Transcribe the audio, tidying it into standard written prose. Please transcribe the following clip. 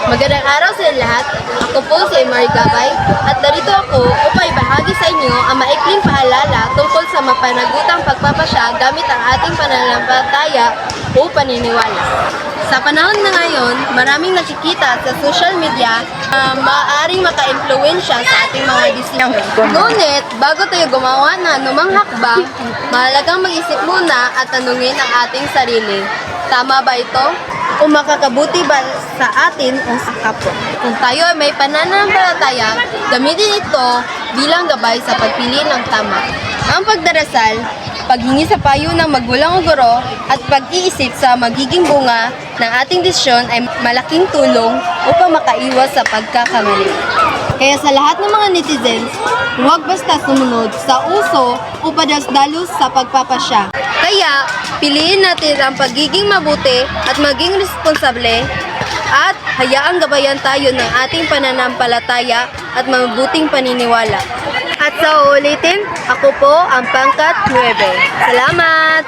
Magandang araw sa lahat. Ako po si Emery Gabay at narito ako upang ibahagi sa inyo ang maikling paalala tungkol sa mapanagutang pagpapasya gamit ang ating pananampalataya o paniniwala. Sa panahon na ngayon, maraming nakikita sa social media na maaaring maka-impluwensya sa ating mga desisyon. Ngunit, bago tayo gumawa ng anumang hakbang, mahalagang mag-isip muna at tanungin ang ating sarili. Tama ba ito? Kung makakabuti ba sa atin o sa kapwa? Kung tayo ay may pananampalataya, gamitin ito bilang gabay sa pagpili ng tama. Ang pagdarasal, paghingi sa payo ng magulang o guro, at pag-iisip sa magiging bunga ng ating desisyon ay malaking tulong upang makaiwas sa pagkakamali. Kaya sa lahat ng mga netizens, huwag basta sumunod sa uso o padalos-dalos sa pagpapasya. Kaya, piliin natin ang pagiging mabuti at maging responsable at hayaang gabayan tayo ng ating pananampalataya at mabuting paniniwala. At sa uulitin, ako po ang pangkat 9. Salamat!